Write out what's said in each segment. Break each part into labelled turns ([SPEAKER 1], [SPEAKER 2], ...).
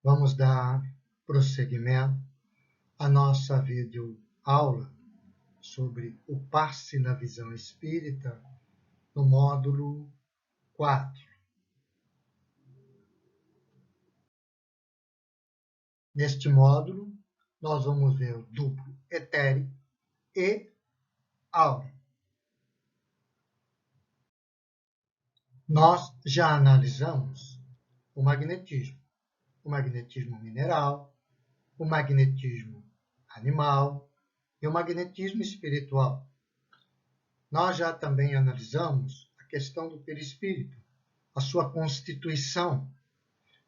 [SPEAKER 1] Vamos dar prosseguimento à nossa videoaula sobre o passe na visão espírita no módulo 4. Neste módulo, nós vamos ver o duplo etérico e áureo. Nós já analisamos o magnetismo mineral, o magnetismo animal e o magnetismo espiritual. Nós já também analisamos a questão do perispírito, a sua constituição.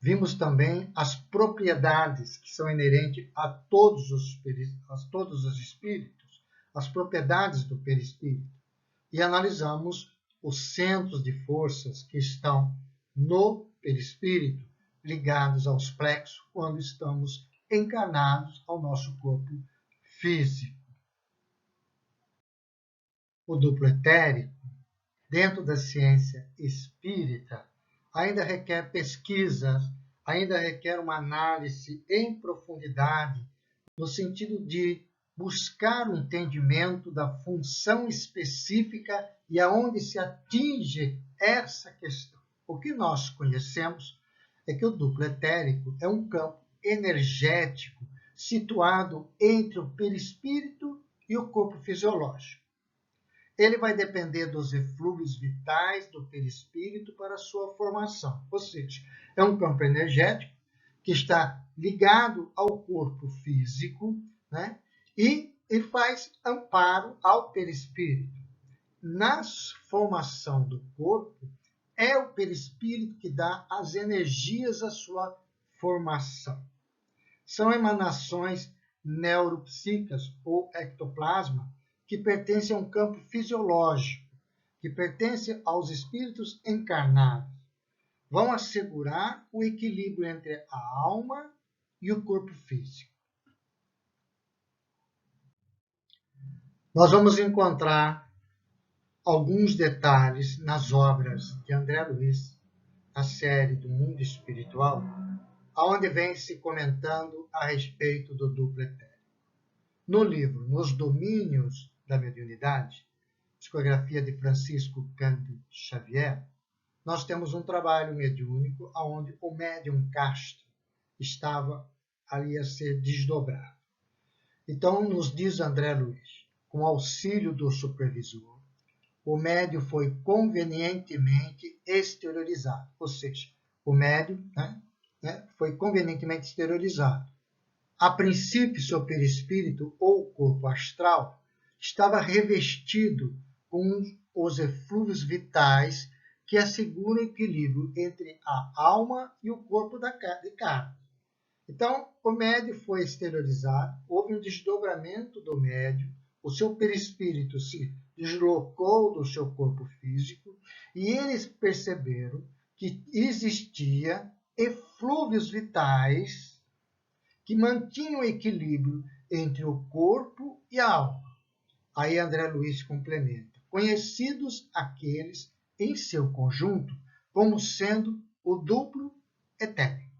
[SPEAKER 1] Vimos também as propriedades que são inerentes a todos os espíritos, as propriedades do perispírito. E analisamos os centros de forças que estão no perispírito, ligados aos plexos, quando estamos encarnados ao nosso corpo físico. O duplo etérico, dentro da ciência espírita, ainda requer pesquisas, ainda requer uma análise em profundidade, no sentido de buscar o entendimento da função específica e aonde se atinge essa questão. O que nós conhecemos é que o duplo etérico é um campo energético situado entre o perispírito e o corpo fisiológico. Ele vai depender dos eflúvios vitais do perispírito para a sua formação. Ou seja, é um campo energético que está ligado ao corpo físico, né? E faz amparo ao perispírito. Na formação do corpo, é o perispírito que dá as energias à sua formação. São emanações neuropsíquicas ou ectoplasma que pertencem a um campo fisiológico, que pertence aos espíritos encarnados. Vão assegurar o equilíbrio entre a alma e o corpo físico. Nós vamos encontrar alguns detalhes nas obras de André Luiz, na série do Mundo Espiritual, onde vem se comentando a respeito do duplo etérico. No livro Nos Domínios da Mediunidade, psicografia de Francisco Cândido Xavier, nós temos um trabalho mediúnico onde o médium Castro estava ali a ser desdobrado. Então, nos diz André Luiz, com auxílio do supervisor, o médium foi convenientemente exteriorizado, ou seja, o médium foi convenientemente exteriorizado. A princípio, seu perispírito ou corpo astral estava revestido com os eflúvios vitais que asseguram o equilíbrio entre a alma e o corpo de carne. Então, o médium foi exteriorizado, houve um desdobramento do médium, o seu perispírito se deslocou do seu corpo físico e eles perceberam que existia eflúvios vitais que mantinham o equilíbrio entre o corpo e a alma. Aí André Luiz complementa, conhecidos aqueles em seu conjunto como sendo o duplo etérico.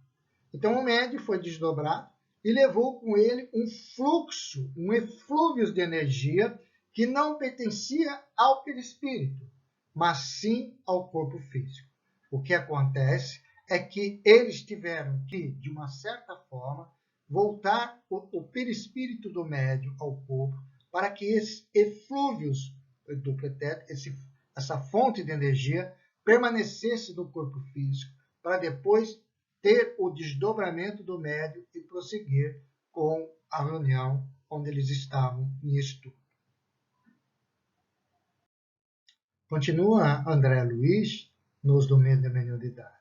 [SPEAKER 1] Então o médium foi desdobrado e levou com ele um fluxo, um eflúvio de energia que não pertencia ao perispírito, mas sim ao corpo físico. O que acontece é que eles tiveram que, de uma certa forma, voltar o perispírito do médium ao corpo para que esses eflúvios duplo etérico, essa fonte de energia, permanecesse no corpo físico para depois ter o desdobramento do médium e prosseguir com a reunião onde eles estavam em estudo. Continua André Luiz nos domínios da mediunidade.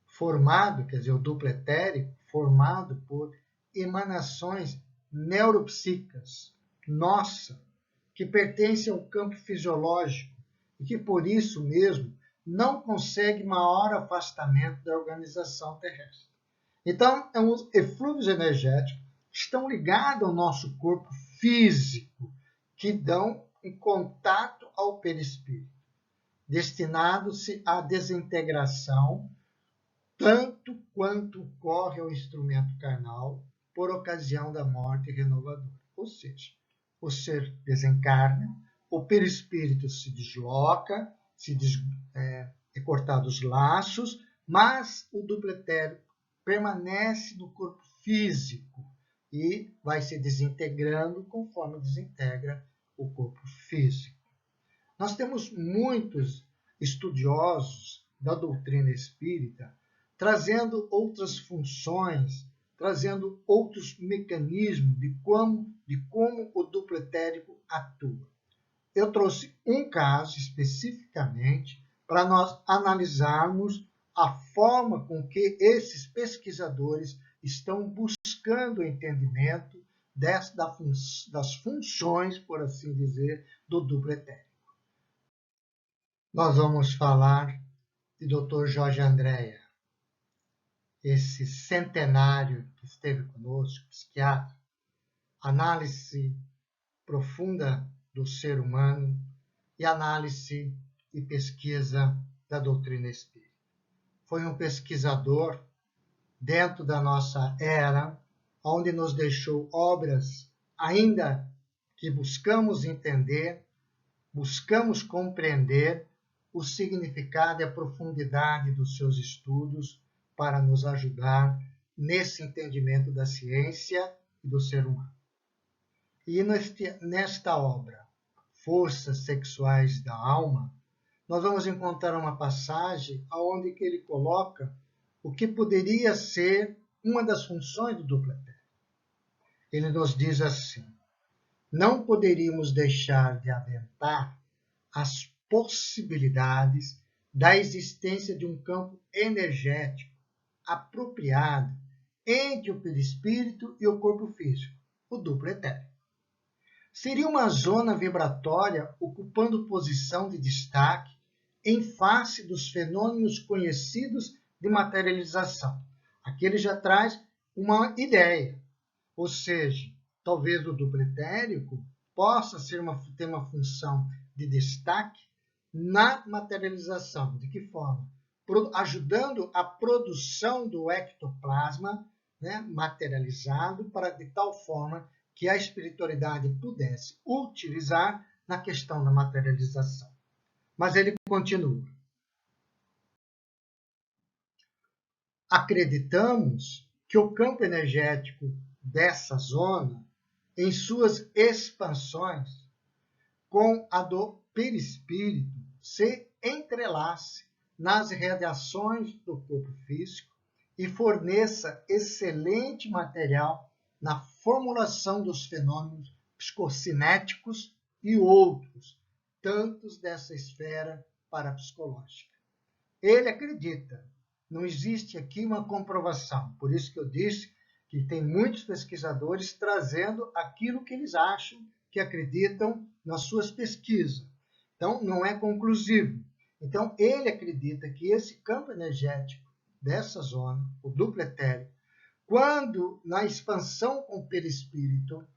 [SPEAKER 1] Formado, quer dizer, o duplo etérico, formado por emanações neuropsíquicas, nossa, que pertencem ao campo fisiológico e que, por isso mesmo, não consegue maior afastamento da organização terrestre. Então, os eflúvios energéticos estão ligados ao nosso corpo físico, que dão em contato ao perispírito, destinado-se à desintegração tanto quanto ocorre ao instrumento carnal por ocasião da morte renovadora. Ou seja, o ser desencarna, o perispírito se desloca, é cortado os laços, mas o duplo etérico permanece no corpo físico e vai se desintegrando conforme desintegra o corpo físico. Nós temos muitos estudiosos da doutrina espírita trazendo outras funções, trazendo outros mecanismos de como o duplo etérico atua. Eu trouxe um caso especificamente para nós analisarmos a forma com que esses pesquisadores estão buscando o entendimento das funções, por assim dizer, do duplo etérico. Nós vamos falar de Dr. Jorge Andréa, esse centenário que esteve conosco, psiquiatra, análise profunda do ser humano e análise e pesquisa da doutrina espírita. Foi um pesquisador dentro da nossa era, onde nos deixou obras ainda que buscamos entender, buscamos compreender o significado e a profundidade dos seus estudos para nos ajudar nesse entendimento da ciência e do ser humano. E nesta obra, Forças Sexuais da Alma, nós vamos encontrar uma passagem onde ele coloca o que poderia ser uma das funções do duplo etérico. Ele nos diz assim: não poderíamos deixar de aventar as possibilidades da existência de um campo energético apropriado entre o perispírito e o corpo físico, o duplo etérico. Seria uma zona vibratória ocupando posição de destaque em face dos fenômenos conhecidos de materialização. Aqui ele já traz uma ideia, ou seja, talvez o duplo etérico possa ter uma função de destaque na materialização. De que forma? Ajudando a produção do ectoplasma, né, materializado, para de tal forma que a espiritualidade pudesse utilizar na questão da materialização. Mas ele continua. Acreditamos que o campo energético dessa zona, em suas expansões, com a do perispírito, se entrelace nas radiações do corpo físico e forneça excelente material na formulação dos fenômenos psicocinéticos e outros, tantos dessa esfera parapsicológica. Ele acredita, não existe aqui uma comprovação, por isso que eu disse que tem muitos pesquisadores trazendo aquilo que eles acham, que acreditam nas suas pesquisas. Então, não é conclusivo. Então, ele acredita que esse campo energético dessa zona, o duplo etérico, quando na expansão com o perispírito,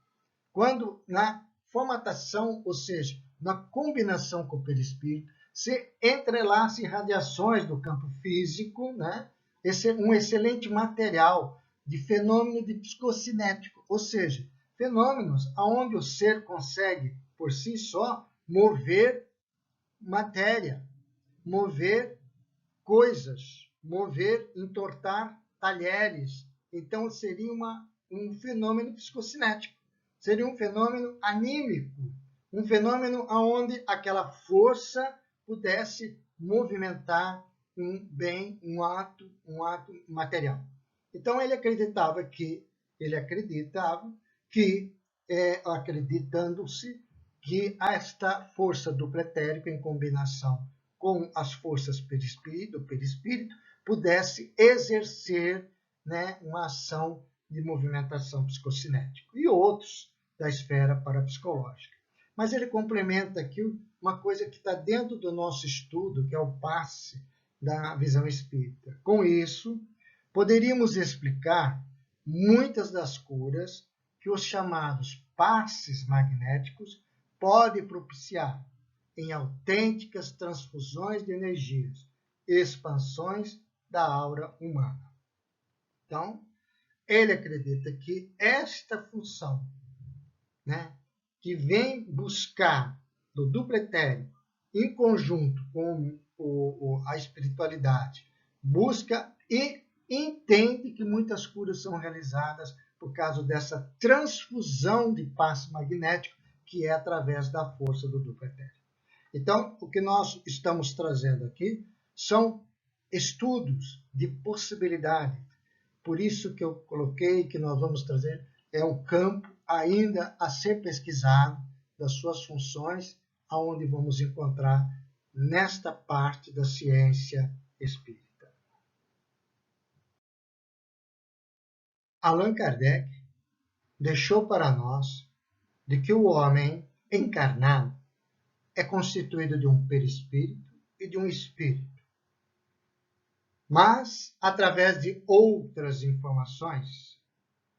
[SPEAKER 1] quando na formatação, ou seja, na combinação com o perispírito, se entrelaça em radiações do campo físico, né? Esse é um excelente material de fenômeno de psicocinético, ou seja, fenômenos onde o ser consegue, por si só, mover matéria, mover coisas, mover, entortar talheres. Então, seria um fenômeno psicocinético, seria um fenômeno anímico, um fenômeno onde aquela força pudesse movimentar um ato material. Então, ele acreditava que, acreditando-se que esta força do pretérito, em combinação com as forças do perispírito, pudesse exercer, né, uma ação de movimentação psicocinética, e outros da esfera parapsicológica. Mas ele complementa aqui uma coisa que está dentro do nosso estudo, que é o passe da visão espírita. Com isso, poderíamos explicar muitas das curas que os chamados passes magnéticos podem propiciar em autênticas transfusões de energias, expansões da aura humana. Então, ele acredita que esta função, né, que vem buscar do duplo etérico, em conjunto com a espiritualidade, busca e entende que muitas curas são realizadas por causa dessa transfusão de passe magnético que é através da força do duplo etérico. Então, o que nós estamos trazendo aqui são estudos de possibilidade. Por isso que eu coloquei que nós vamos trazer é um campo ainda a ser pesquisado das suas funções, aonde vamos encontrar nesta parte da ciência espírita. Allan Kardec deixou para nós de que o homem encarnado é constituído de um perispírito e de um espírito. Mas, através de outras informações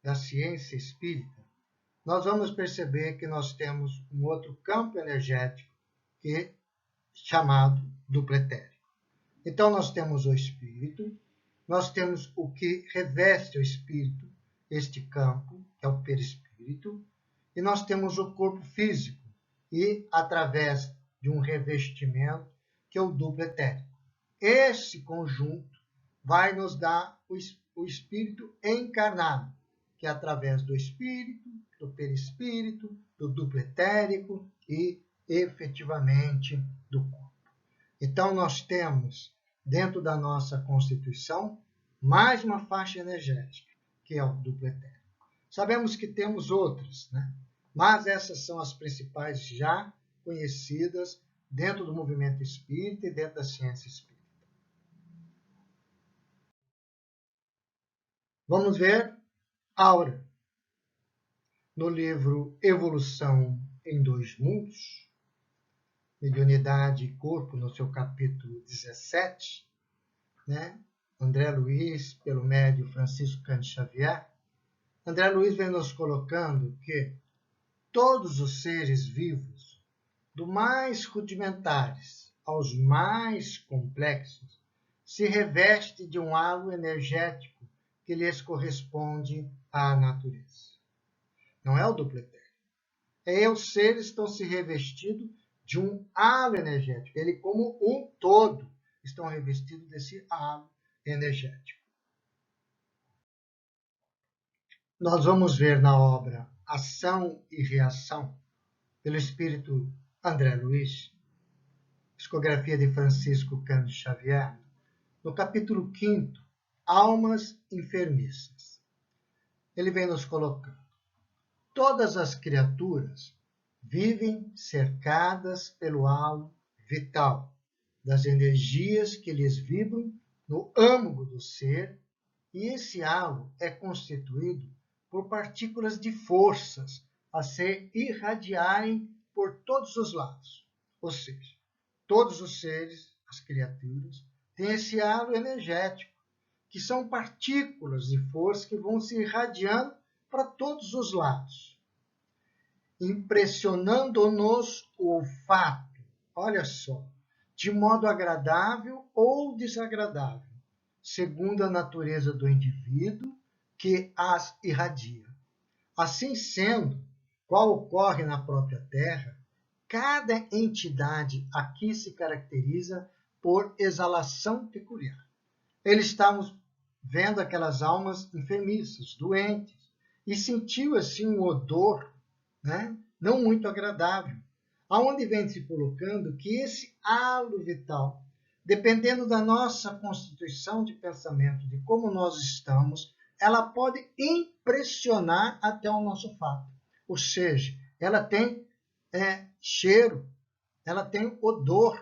[SPEAKER 1] da ciência espírita, nós vamos perceber que nós temos um outro campo energético que é chamado duplo etérico. Então, nós temos o espírito, nós temos o que reveste o espírito, este campo, que é o perispírito, e nós temos o corpo físico, e através de um revestimento, que é o duplo etérico. Esse conjunto vai nos dar o espírito encarnado, que é através do espírito, do perispírito, do duplo etérico e, efetivamente, do corpo. Então, nós temos, dentro da nossa Constituição, mais uma faixa energética, que é o duplo etérico. Sabemos que temos outras, né? Mas essas são as principais já conhecidas dentro do movimento espírita e dentro da ciência espírita. Vamos ver aura. No livro Evolução em Dois Mundos, Mediunidade e Corpo, no seu capítulo 17, né? André Luiz, pelo médium Francisco Cândido Xavier, André Luiz vem nos colocando que todos os seres vivos, do mais rudimentares aos mais complexos, se reveste de um halo energético que lhes corresponde à natureza. Não é o duplo etérico. Os seres estão se revestidos de um halo energético. Ele, como um todo, estão revestidos desse halo energético. Nós vamos ver na obra Ação e Reação, pelo espírito André Luiz, psicografia de Francisco Cândido Xavier, no capítulo 5º, Almas Enfermiças. Ele vem nos colocando: todas as criaturas vivem cercadas pelo halo vital das energias que lhes vibram no âmago do ser, e esse halo é constituído por partículas de forças a se irradiarem por todos os lados. Ou seja, todos os seres, as criaturas, têm esse halo energético, que são partículas de força que vão se irradiando para todos os lados, impressionando-nos o olfato, olha só, de modo agradável ou desagradável, segundo a natureza do indivíduo que as irradia. Assim sendo, qual ocorre na própria Terra, cada entidade aqui se caracteriza por exalação peculiar. Eles estavam vendo aquelas almas enfermiças, doentes, e sentiu assim um odor, né, não muito agradável, aonde vem se colocando que esse halo vital, dependendo da nossa constituição de pensamento, de como nós estamos, ela pode impressionar até o nosso fato. Ou seja, ela tem cheiro, ela tem odor,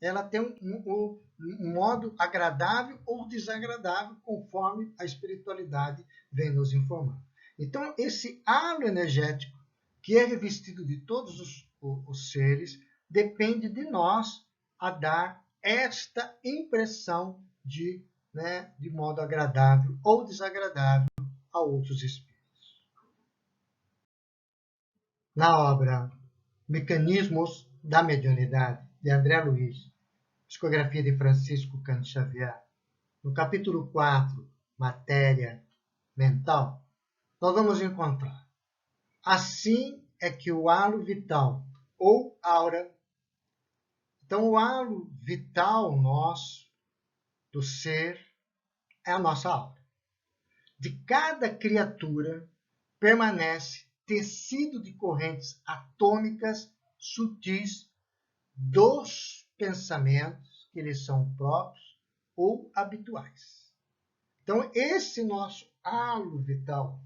[SPEAKER 1] ela tem um modo agradável ou desagradável, conforme a espiritualidade vem nos informando. Então, esse halo energético, que é revestido de todos os seres, depende de nós a dar esta impressão de modo agradável ou desagradável a outros espíritos. Na obra Mecanismos da Mediunidade, de André Luiz, psicografia de Francisco Cândido Xavier, no capítulo 4, matéria mental, nós vamos encontrar: assim é que o halo vital, ou aura. Então, o halo vital nosso, do ser, é a nossa aura. De cada criatura permanece tecido de correntes atômicas sutis dos pensamentos que lhes são próprios ou habituais. Então, esse nosso halo vital,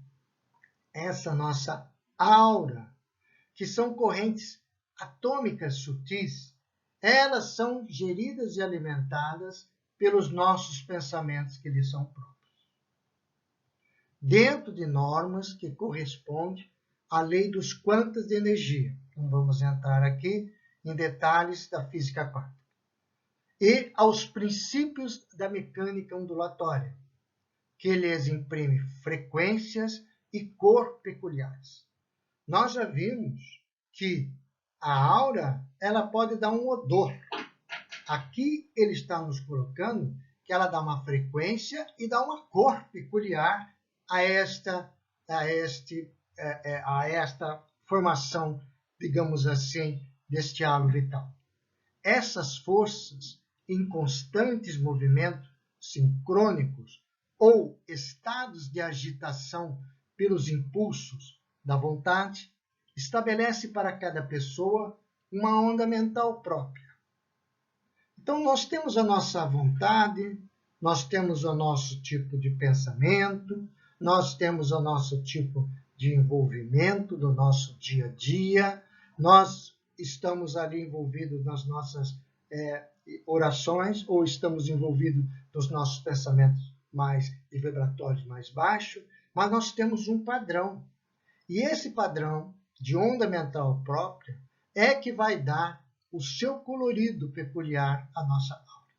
[SPEAKER 1] essa nossa aura, que são correntes atômicas sutis, elas são geridas e alimentadas pelos nossos pensamentos que lhes são próprios, dentro de normas que correspondem à lei dos quantas de energia. Não vamos entrar aqui em detalhes da física quântica. E aos princípios da mecânica ondulatória, que lhes imprime frequências e cor peculiares. Nós já vimos que a aura, ela pode dar um odor. Aqui ele está nos colocando que ela dá uma frequência e dá uma cor peculiar a esta formação, digamos assim, deste halo vital. Essas forças em constantes movimentos sincrônicos ou estados de agitação pelos impulsos da vontade, estabelece para cada pessoa uma onda mental própria. Então, nós temos a nossa vontade, nós temos o nosso tipo de pensamento, nós temos o nosso tipo de envolvimento do nosso dia a dia, nós estamos ali envolvidos nas nossas orações, ou estamos envolvidos nos nossos pensamentos mais de vibratórios mais baixos, mas nós temos um padrão. E esse padrão de onda mental própria é que vai dar o seu colorido peculiar à nossa aura.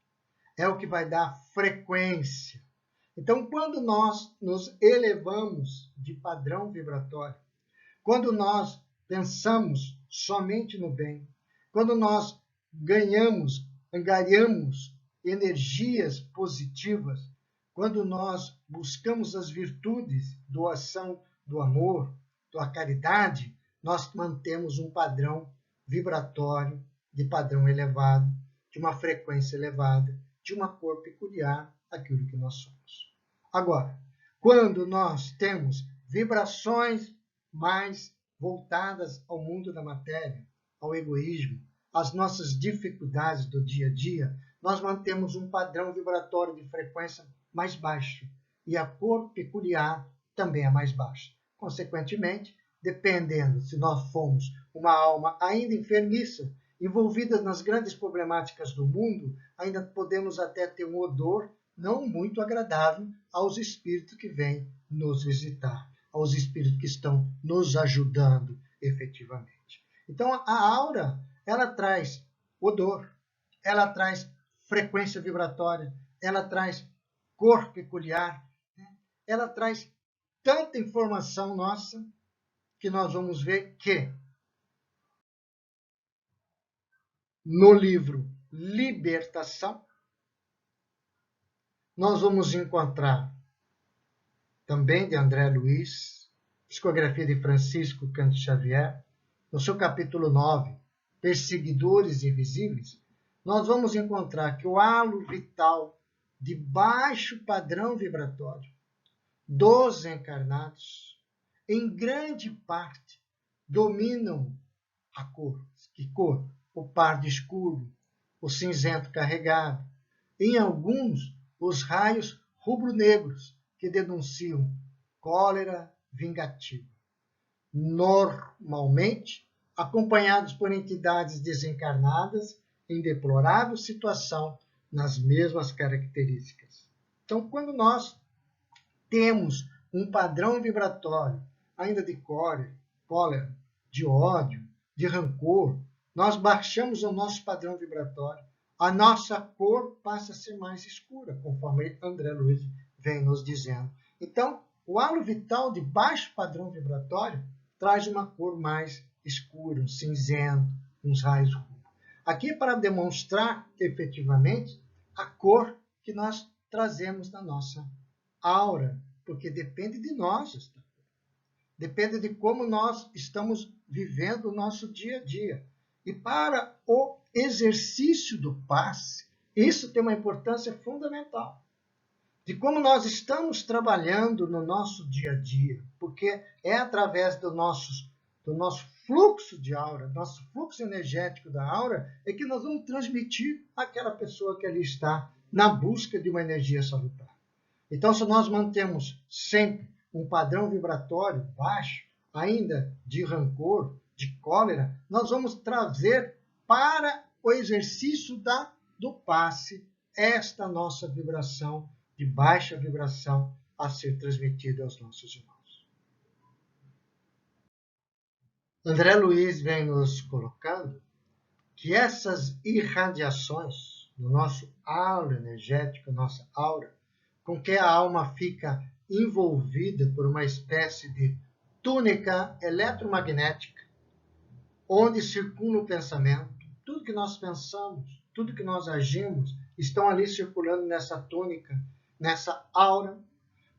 [SPEAKER 1] É o que vai dar frequência. Então, quando nós nos elevamos de padrão vibratório, quando nós pensamos somente no bem, quando nós angariamos energias positivas, quando nós buscamos as virtudes, doação do amor, da caridade, nós mantemos um padrão vibratório de padrão elevado, de uma frequência elevada, de uma cor peculiar, aquilo que nós somos. Agora, quando nós temos vibrações mais voltadas ao mundo da matéria, ao egoísmo, às nossas dificuldades do dia a dia, nós mantemos um padrão vibratório de frequência mais baixo e a cor peculiar também é mais baixa. Consequentemente, dependendo se nós formos uma alma ainda enfermiça, envolvida nas grandes problemáticas do mundo, ainda podemos até ter um odor não muito agradável aos espíritos que vêm nos visitar, aos espíritos que estão nos ajudando efetivamente. Então, a aura, ela traz odor, ela traz frequência vibratória, ela traz cor peculiar, ela traz tanta informação nossa que nós vamos ver que no livro Libertação, nós vamos encontrar também de André Luiz, psicografia de Francisco Cândido Xavier, no seu capítulo 9, Perseguidores Invisíveis, nós vamos encontrar que o halo vital de baixo padrão vibratório dos encarnados, em grande parte, dominam a cor. Que cor? O pardo escuro, o cinzento carregado. Em alguns, os raios rubro-negros, que denunciam cólera vingativa. Normalmente, acompanhados por entidades desencarnadas em deplorável situação, nas mesmas características. Então, quando nós temos um padrão vibratório, ainda de cólera, de ódio, de rancor, nós baixamos o nosso padrão vibratório, a nossa cor passa a ser mais escura, conforme André Luiz vem nos dizendo. Então, o halo vital de baixo padrão vibratório traz uma cor mais escura, um cinzento, uns raios rubros. Aqui para demonstrar efetivamente a cor que nós trazemos na nossa aura, porque depende de nós, depende de como nós estamos vivendo o nosso dia a dia. E para o exercício do passe, isso tem uma importância fundamental, de como nós estamos trabalhando no nosso dia a dia, porque é através do nosso fluxo de aura, nosso fluxo energético da aura, é que nós vamos transmitir àquela pessoa que ali está na busca de uma energia salutar. Então, se nós mantemos sempre um padrão vibratório baixo, ainda de rancor, de cólera, nós vamos trazer para o exercício do passe esta nossa vibração de baixa vibração a ser transmitida aos nossos irmãos. André Luiz vem nos colocando que essas irradiações no nosso aura energético, nossa aura, com que a alma fica envolvida por uma espécie de túnica eletromagnética, onde circula o pensamento, tudo que nós pensamos, tudo que nós agimos, estão ali circulando nessa túnica, nessa aura,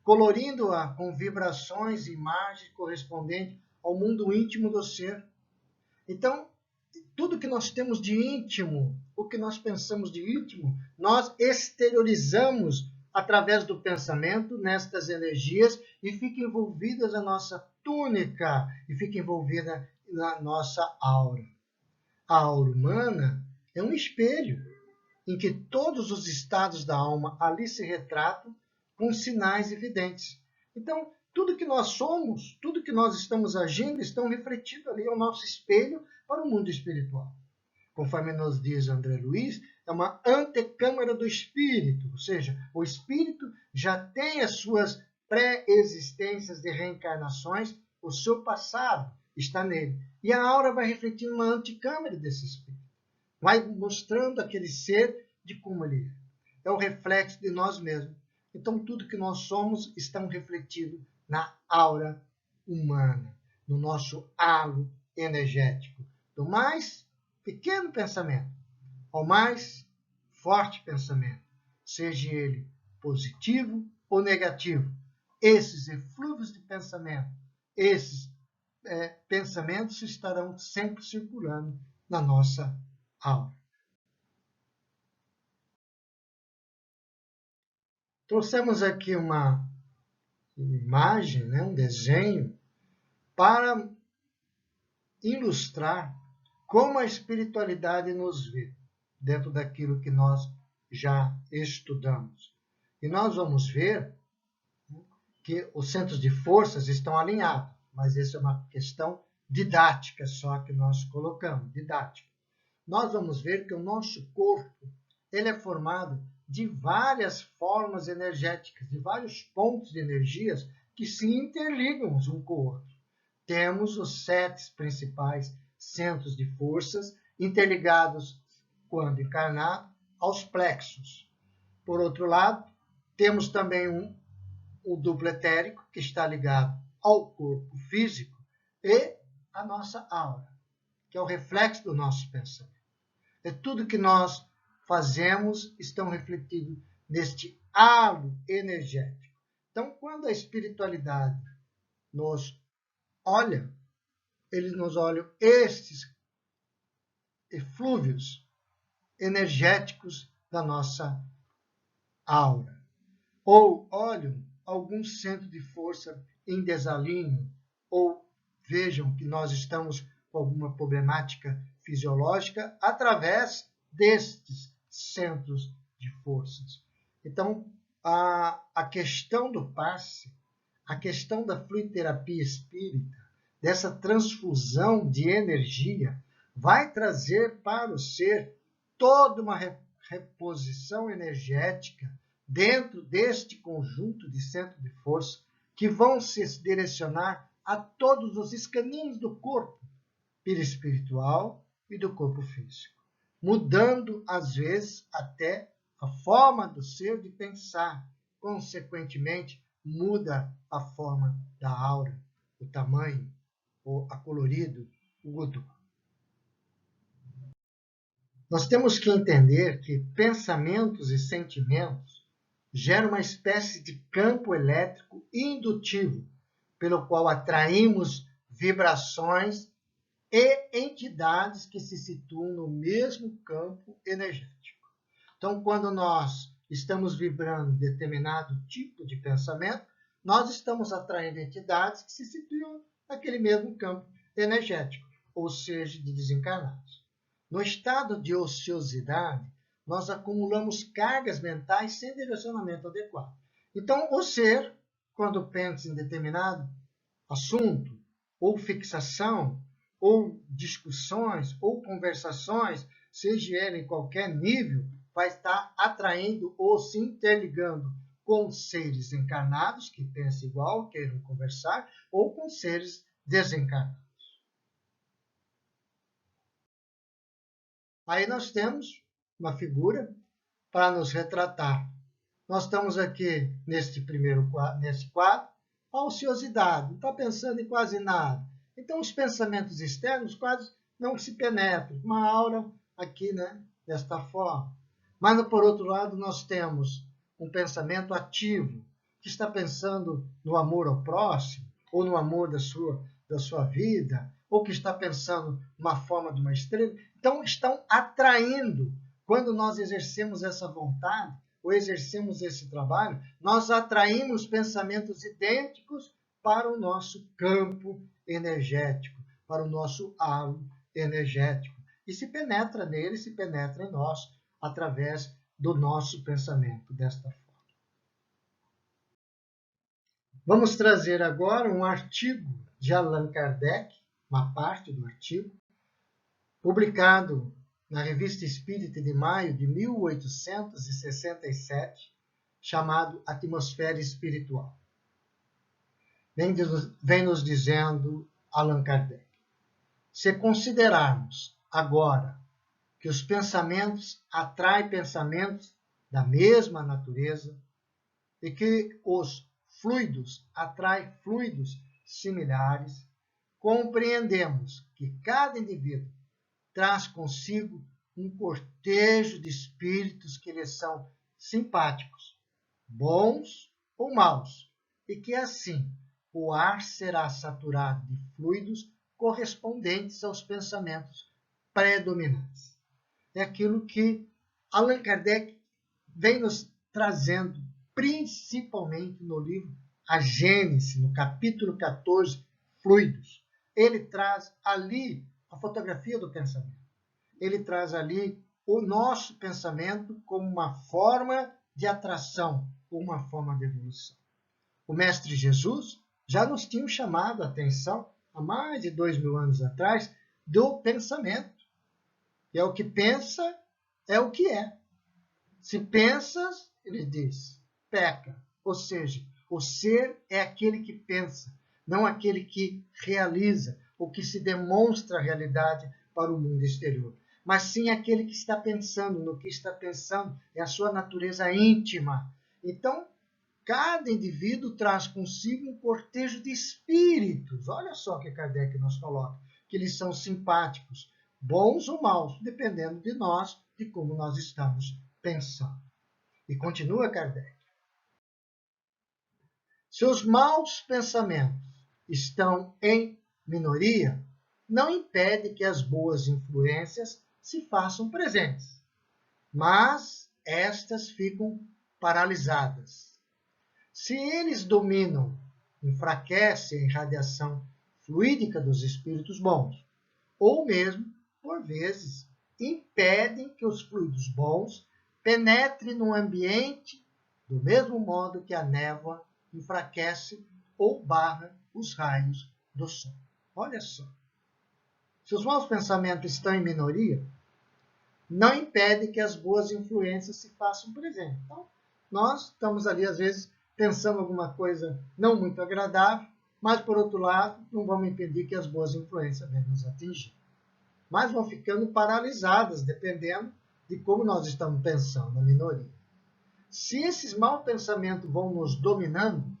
[SPEAKER 1] colorindo-a com vibrações e imagens correspondentes ao mundo íntimo do ser. Então, tudo que nós temos de íntimo, o que nós pensamos de íntimo, nós exteriorizamos através do pensamento nestas energias e fica envolvida a nossa túnica e fica envolvida na nossa aura. A aura humana é um espelho em que todos os estados da alma ali se retratam com sinais evidentes. Então, tudo que nós somos, tudo que nós estamos agindo, estão refletidos ali ao nosso espelho para o mundo espiritual. Conforme nos diz André Luiz, é uma antecâmara do espírito, ou seja, o espírito já tem as suas pré-existências de reencarnações, o seu passado está nele. E a aura vai refletindo uma antecâmara desse espírito. Vai mostrando aquele ser de como ele é. É o reflexo de nós mesmos. Então, tudo que nós somos está refletido na aura humana, no nosso halo energético. Do mais pequeno pensamento ao mais forte pensamento, seja ele positivo ou negativo. Esses eflúvios de pensamento, esses pensamentos estarão sempre circulando na nossa aura. Trouxemos aqui uma imagem, um desenho, para ilustrar como a espiritualidade nos vê, dentro daquilo que nós já estudamos. E nós vamos ver que os centros de forças estão alinhados, mas isso é uma questão didática só que nós colocamos, didática. Nós vamos ver que o nosso corpo ele é formado de várias formas energéticas, de vários pontos de energias que se interligam um com o outro. Temos os 7 principais centros de forças interligados, quando encarnado, aos plexos. Por outro lado, temos também o duplo etérico, que está ligado ao corpo físico, e a nossa aura, que é o reflexo do nosso pensamento. É tudo que nós fazemos estão refletidos neste halo energético. Então, quando a espiritualidade nos olha, eles nos olham estes eflúvios energéticos da nossa aura. Ou olham algum centro de força em desalinho, ou vejam que nós estamos com alguma problemática fisiológica através destes centros de forças. Então, a questão do passe, a questão da fluidoterapia espírita, dessa transfusão de energia, vai trazer para o ser toda uma reposição energética dentro deste conjunto de centros de força que vão se direcionar a todos os escaninhos do corpo perispiritual e do corpo físico, mudando, às vezes, até a forma do ser de pensar. Consequentemente, muda a forma da aura, o tamanho, o acolorido, o odor. Nós temos que entender que pensamentos e sentimentos gera uma espécie de campo elétrico indutivo, pelo qual atraímos vibrações e entidades que se situam no mesmo campo energético. Então, quando nós estamos vibrando determinado tipo de pensamento, nós estamos atraindo entidades que se situam naquele mesmo campo energético, ou seja, de desencarnados. No estado de ociosidade, nós acumulamos cargas mentais sem direcionamento adequado. Então, o ser, quando pensa em determinado assunto, ou fixação, ou discussões, ou conversações, seja ela em qualquer nível, vai estar atraindo ou se interligando com seres encarnados, que pensam igual, queiram conversar, ou com seres desencarnados. Aí nós temos uma figura para nos retratar. Nós estamos aqui neste quadro, a ociosidade, não está pensando em quase nada. Então os pensamentos externos quase não se penetram, uma aura aqui, né, desta forma. Mas por outro lado nós temos um pensamento ativo, que está pensando no amor ao próximo, ou no amor da sua vida, ou que está pensando numa forma de uma estrela. Então estão atraindo, quando nós exercemos essa vontade, ou exercemos esse trabalho, nós atraímos pensamentos idênticos para o nosso campo energético, para o nosso halo energético. E se penetra nele, se penetra em nós, através do nosso pensamento, desta forma. Vamos trazer agora um artigo de Allan Kardec, uma parte do artigo, publicado na Revista Espírita de maio de 1867, chamado Atmosfera Espiritual. Vem nos dizendo Allan Kardec: se considerarmos agora que os pensamentos atraem pensamentos da mesma natureza e que os fluidos atraem fluidos similares, compreendemos que cada indivíduo traz consigo um cortejo de espíritos que lhes são simpáticos, bons ou maus, e que assim o ar será saturado de fluidos correspondentes aos pensamentos predominantes. É aquilo que Allan Kardec vem nos trazendo, principalmente no livro A Gênese, no capítulo 14, Fluidos. Ele traz ali a fotografia do pensamento. Ele traz ali o nosso pensamento como uma forma de atração, uma forma de evolução. O Mestre Jesus já nos tinha chamado a atenção, há mais de 2000 anos atrás, do pensamento. E é o que pensa, é o que é. Se pensas, ele diz, peca. Ou seja, o ser é aquele que pensa, não aquele que realiza, ou que se demonstra a realidade para o mundo exterior. Mas sim aquele que está pensando, no que está pensando, é a sua natureza íntima. Então, cada indivíduo traz consigo um cortejo de espíritos. Olha só que Kardec nos coloca, que eles são simpáticos, bons ou maus, dependendo de nós, de como nós estamos pensando. E continua Kardec: se os maus pensamentos estão em minoria, não impede que as boas influências se façam presentes, mas estas ficam paralisadas. Se eles dominam, enfraquecem a irradiação fluídica dos espíritos bons, ou mesmo, por vezes, impedem que os fluidos bons penetrem no ambiente do mesmo modo que a névoa enfraquece ou barra os raios do sol. Olha só. Se os maus pensamentos estão em minoria, não impede que as boas influências se façam presentes. Então, nós estamos ali, às vezes, pensando alguma coisa não muito agradável, mas, por outro lado, não vamos impedir que as boas influências venham nos atingir. Mas vão ficando paralisadas, dependendo de como nós estamos pensando, na minoria. Se esses maus pensamentos vão nos dominando,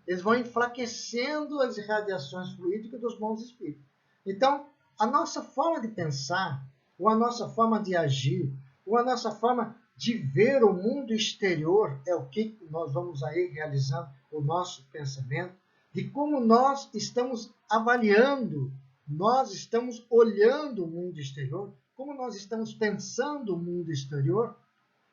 [SPEAKER 1] eles vão enfraquecendo as irradiações fluídicas dos bons espíritos. Então, a nossa forma de pensar, ou a nossa forma de agir, ou a nossa forma de ver o mundo exterior, é o que nós vamos aí realizando o nosso pensamento, de como nós estamos avaliando, nós estamos olhando o mundo exterior, como nós estamos pensando o mundo exterior,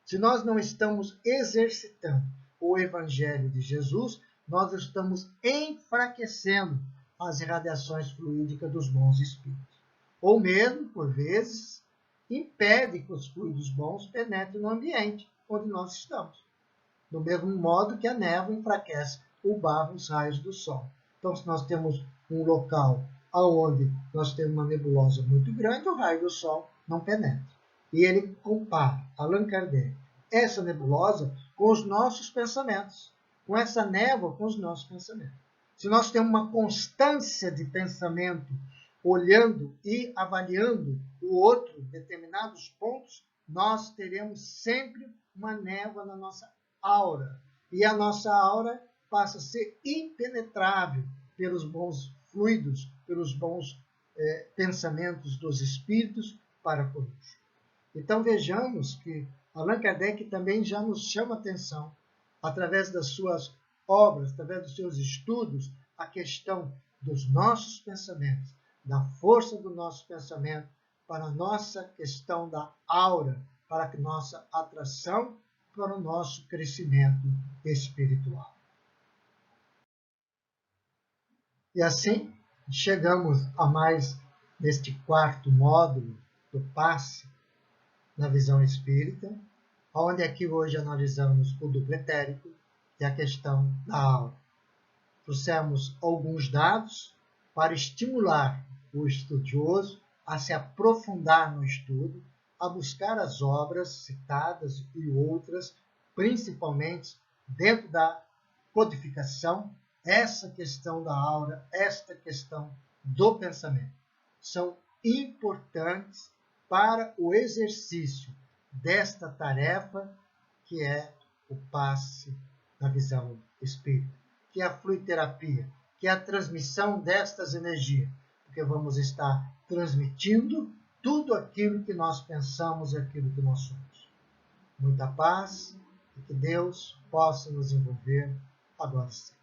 [SPEAKER 1] se nós não estamos exercitando o Evangelho de Jesus, nós estamos enfraquecendo as irradiações fluídicas dos bons espíritos. Ou mesmo, por vezes, impede que os fluidos bons penetrem no ambiente onde nós estamos. Do mesmo modo que a névoa enfraquece o barro, os raios do sol. Então, se nós temos um local onde nós temos uma nebulosa muito grande, o raio do sol não penetra. E ele compara, Allan Kardec, essa nebulosa com os nossos pensamentos, com essa névoa com os nossos pensamentos. Se nós temos uma constância de pensamento, olhando e avaliando o outro, determinados pontos, nós teremos sempre uma névoa na nossa aura. E a nossa aura passa a ser impenetrável pelos bons fluidos, pelos bons pensamentos dos espíritos para conosco. Então vejamos que Allan Kardec também já nos chama atenção, através das suas obras, através dos seus estudos, a questão dos nossos pensamentos, da força do nosso pensamento para a nossa questão da aura, para a nossa atração, para o nosso crescimento espiritual. E assim, chegamos a mais neste quarto módulo do passe na visão espírita, onde aqui hoje analisamos o duplo etérico e a questão da aura. Trouxemos alguns dados para estimular o estudioso a se aprofundar no estudo, a buscar as obras citadas e outras, principalmente dentro da codificação, essa questão da aura, esta questão do pensamento. São importantes para o exercício desta tarefa que é o passe na visão espírita, que é a fluidoterapia, que é a transmissão destas energias, porque vamos estar transmitindo tudo aquilo que nós pensamos e aquilo que nós somos. Muita paz e que Deus possa nos envolver agora sim.